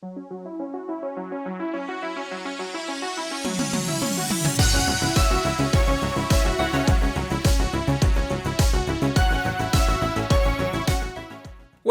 What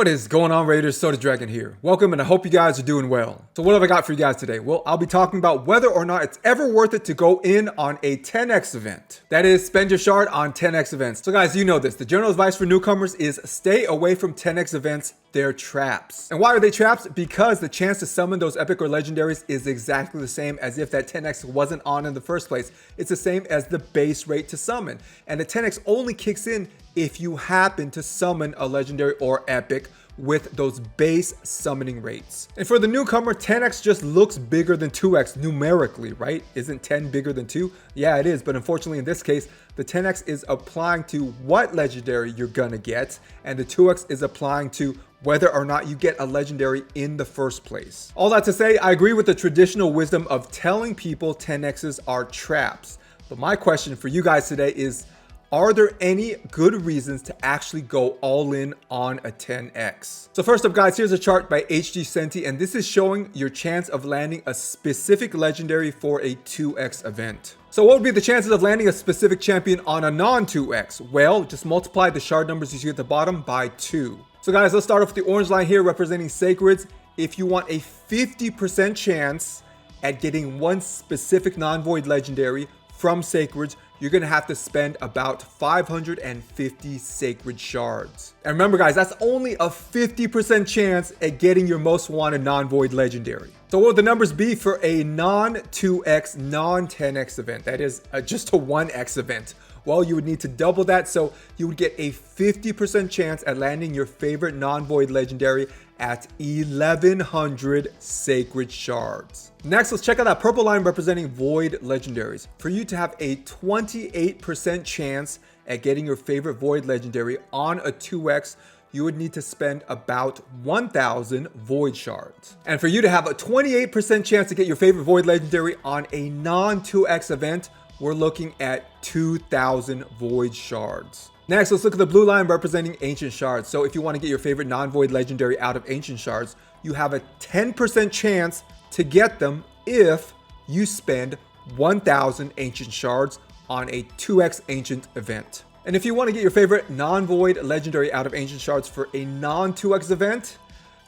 is going on, Raiders? Soda Dragon here. Welcome, and I hope you guys are doing well. So what have I got for you guys today? Well, I'll be talking about whether or not it's ever worth it to go in on a 10x event. That is, spend your shard on 10x events. So guys, you know this. The general advice for newcomers is stay away from 10x events. They're traps. And why are they traps? Because the chance to summon those epic or legendaries is exactly the same as if that 10x wasn't on in the first place. It's the same as the base rate to summon. And the 10x only kicks in if you happen to summon a legendary or epic with those base summoning rates. And for the newcomer, 10x just looks bigger than 2x numerically, right? Isn't 10 bigger than 2? Yeah, it is, but unfortunately in this case, the 10x is applying to what legendary you're gonna get, and the 2x is applying to whether or not you get a legendary in the first place. All that to say, I agree with the traditional wisdom of telling people 10x's are traps. But my question for you guys today is, are there any good reasons to actually go all in on a 10x? So first up, guys, here's a chart by HG Senti, and this is showing your chance of landing a specific legendary for a 2x event. So what would be the chances of landing a specific champion on a non-2x? Well, just multiply the shard numbers you see at the bottom by 2. So guys, let's start off with the orange line here representing sacreds. If you want a 50% chance at getting one specific non-void legendary from sacreds, you're gonna have to spend about 550 sacred shards. And remember guys, that's only a 50% chance at getting your most wanted non-void legendary. So what would the numbers be for a non-2x, non-10x event? That is just a 1x event. Well, you would need to double that, so you would get a 50% chance at landing your favorite non-void legendary at 1100 sacred shards. Next, let's check out that purple line representing void legendaries. For you to have a 28% chance at getting your favorite void legendary on a 2x, you would need to spend about 1000 void shards. And for you to have a 28% chance to get your favorite void legendary on a non-2x event, we're looking at 2000 void shards. Next, let's look at the blue line representing ancient shards. So if you want to get your favorite non-void legendary out of ancient shards, you have a 10% chance to get them if you spend 1000 ancient shards on a 2x ancient event. And if you want to get your favorite non-void legendary out of ancient shards for a non-2x event,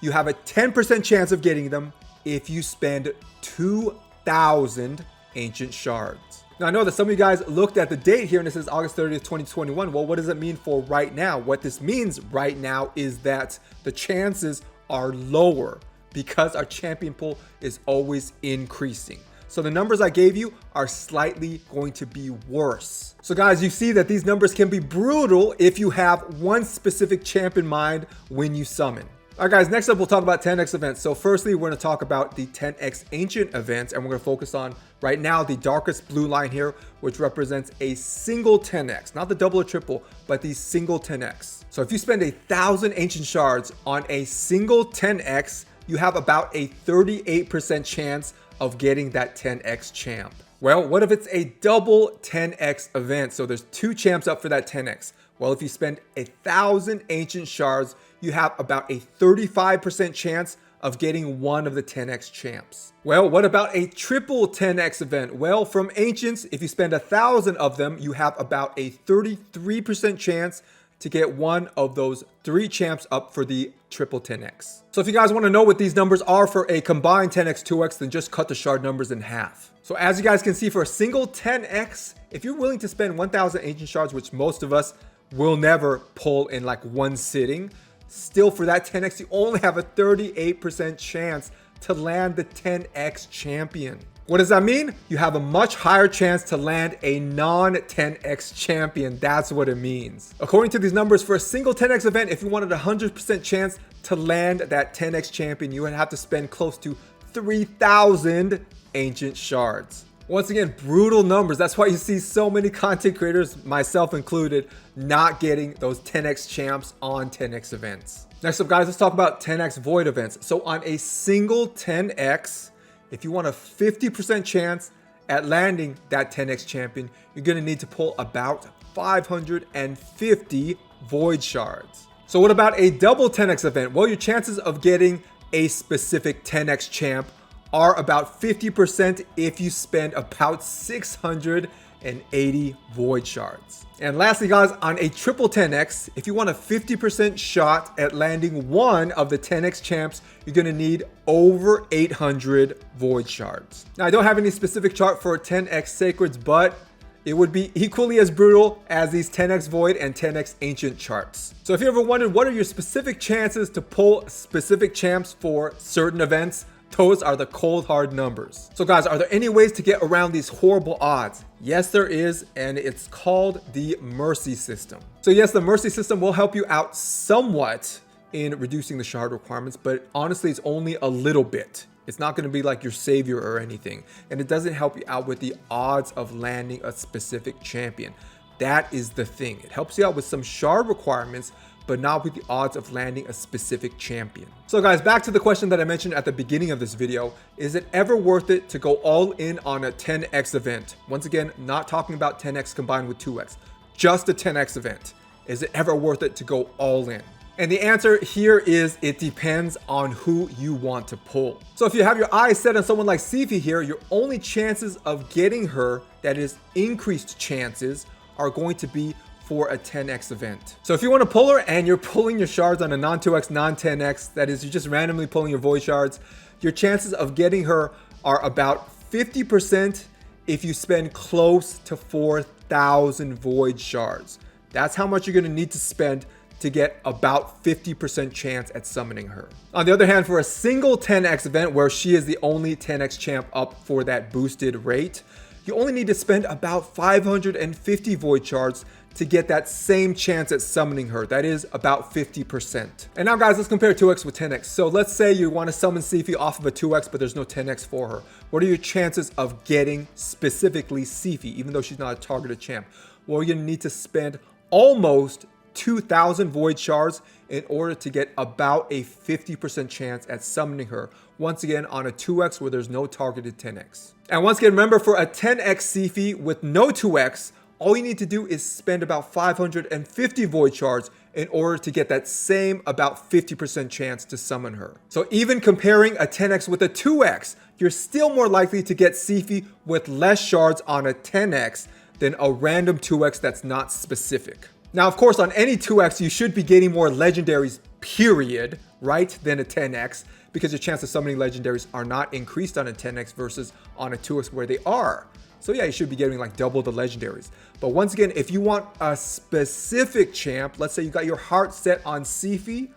you have a 10% chance of getting them if you spend 2000 ancient shards. Now I know that some of you guys looked at the date here and it says August 30th, 2021. Well, what does it mean for right now? What this means right now is that the chances are lower because our champion pool is always increasing. So the numbers I gave you are slightly going to be worse. So guys, you see that these numbers can be brutal if you have one specific champ in mind when you summon. All right guys, next up we'll talk about 10x events. So firstly, we're going to talk about the 10x ancient events, and we're going to focus on right now the darkest blue line here, which represents a single 10x, not the double or triple, but the single 10x. So if you spend 1000 ancient shards on a single 10x, you have about a 38% chance of getting that 10x champ. Well, what if it's a double 10x event? So there's two champs up for that 10x. Well, if you spend 1000 ancient shards, you have about a 35% chance of getting one of the 10x champs. Well, what about a triple 10x event? Well, from ancients, if you spend 1000 of them, you have about a 33% chance to get one of those 3 champs up for the triple 10x. So if you guys want to know what these numbers are for a combined 10x 2x, then just cut the shard numbers in half. So as you guys can see, for a single 10x, if you're willing to spend 1000 ancient shards, which most of us will never pull in like one sitting, still for that 10x, you only have a 38% chance to land the 10x champion. What does that mean? You have a much higher chance to land a non-10x champion. That's what it means. According to these numbers, for a single 10x event, if you wanted a 100% chance to land that 10x champion, you would have to spend close to 3000 ancient shards. Once again, brutal numbers. That's why you see so many content creators, myself included, not getting those 10x champs on 10x events. Next up, guys, let's talk about 10x void events. So on a single 10x, if you want a 50% chance at landing that 10x champion, you're going to need to pull about 550 void shards. So what about a double 10x event? Well, your chances of getting a specific 10x champ are about 50% if you spend about 680 void shards. And lastly guys, on a triple 10x, if you want a 50% shot at landing one of the 10x champs, you're gonna need over 800 void shards. Now I don't have any specific chart for 10x sacreds, but it would be equally as brutal as these 10x void and 10x ancient charts. So if you ever wondered what are your specific chances to pull specific champs for certain events, those are the cold hard numbers. So guys, are there any ways to get around these horrible odds? Yes, there is, and it's called the mercy system. So yes, the mercy system will help you out somewhat in reducing the shard requirements, but honestly, it's only a little bit. It's not going to be like your savior or anything, and it doesn't help you out with the odds of landing a specific champion. That is the thing. It helps you out with some shard requirements, but not with the odds of landing a specific champion. So guys, back to the question that I mentioned at the beginning of this video. Is it ever worth it to go all in on a 10x event? Once again, not talking about 10x combined with 2x, just a 10x event. Is it ever worth it to go all in? And the answer here is it depends on who you want to pull. So if you have your eyes set on someone like Sifi here, your only chances of getting her, that is increased chances, are going to be for a 10x event. So if you want to pull her and you're pulling your shards on a non-2x, non-10x, that is, you're just randomly pulling your void shards, your chances of getting her are about 50% if you spend close to 4,000 void shards. That's how much you're going to need to spend to get about 50% chance at summoning her. On the other hand, for a single 10x event where she is the only 10x champ up for that boosted rate, you only need to spend about 550 void shards to get that same chance at summoning her. That is about 50%. And now guys, let's compare 2x with 10x. So let's say you want to summon Sifi off of a 2x, but there's no 10x for her. What are your chances of getting specifically Sifi, even though she's not a targeted champ? Well, you're gonna need to spend almost 2,000 void shards in order to get about a 50% chance at summoning her. Once again, on a 2x where there's no targeted 10x. And once again, remember, for a 10x Sifi with no 2x, all you need to do is spend about 550 void shards in order to get that same about 50% chance to summon her. So even comparing a 10x with a 2x, you're still more likely to get Sifi with less shards on a 10x than a random 2x that's not specific. Now, of course, on any 2x, you should be getting more legendaries, period, right, than a 10x, because your chance of summoning legendaries are not increased on a 10x versus on a 2x where they are. So yeah, you should be getting like double the legendaries. But once again, if you want a specific champ, let's say you got your heart set on Sifi,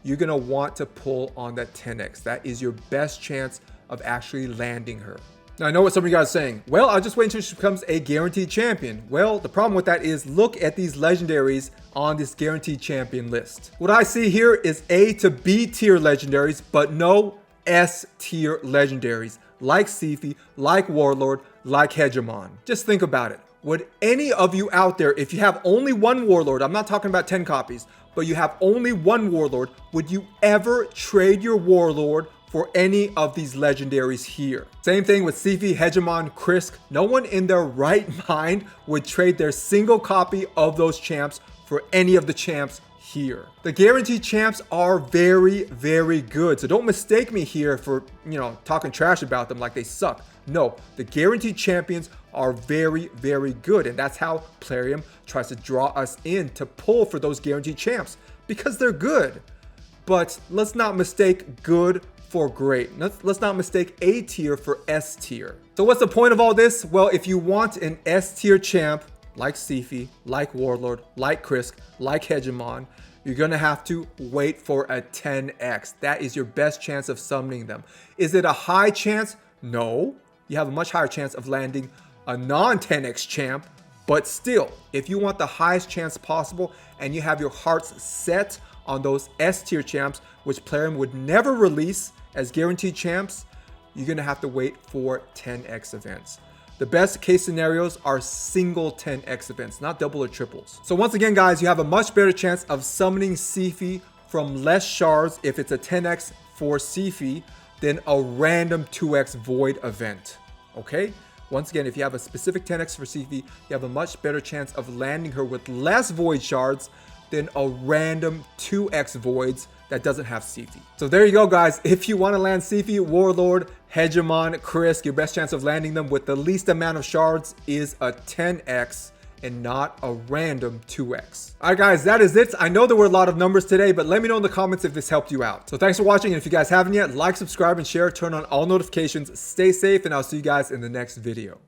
you're gonna want to pull on that 10x. That is your best chance of actually landing her. Now, I know what some of you guys are saying. Well, I'll just wait until she becomes a guaranteed champion. Well, the problem with that is look at these legendaries on this guaranteed champion list. What I see here is A to B tier legendaries, but no S tier legendaries like Sifi, like Warlord, like Hegemon. Just think about it. Would any of you out there, if you have only one Warlord, I'm not talking about 10 copies, but you have only one Warlord, would you ever trade your Warlord for any of these legendaries here? Same thing with Sifi, Hegemon, Krisk. No one in their right mind would trade their single copy of those champs for any of the champs here. The guaranteed champs are very, very good. So don't mistake me here for, talking trash about them like they suck. No, the guaranteed champions are very, very good. And that's how Plarium tries to draw us in to pull for those guaranteed champs, because they're good. But let's not mistake good for great. Let's not mistake A tier for S tier. So what's the point of all this? Well, if you want an S tier champ like Sifi, like Warlord, like Krisk, like Hegemon, you're gonna have to wait for a 10x. That is your best chance of summoning them. Is it a high chance? No. You have a much higher chance of landing a non-10x champ, but still, if you want the highest chance possible and you have your hearts set on those S tier champs, which Plarium would never release as guaranteed champs, you're gonna have to wait for 10x events. The best case scenarios are single 10x events, not double or triples. So once again, guys, you have a much better chance of summoning Sifi from less shards if it's a 10x for Sifi than a random 2x void event, okay? Once again, if you have a specific 10x for Sifi, you have a much better chance of landing her with less void shards than a random 2x voids that doesn't have Sifi. So there you go, guys. If you want to land Sifi, Warlord, Hegemon, Krisk, your best chance of landing them with the least amount of shards is a 10x and not a random 2x. All right, guys, that is it. I know there were a lot of numbers today, but let me know in the comments if this helped you out. So thanks for watching, and if you guys haven't yet, like, subscribe, and share, turn on all notifications, stay safe, and I'll see you guys in the next video.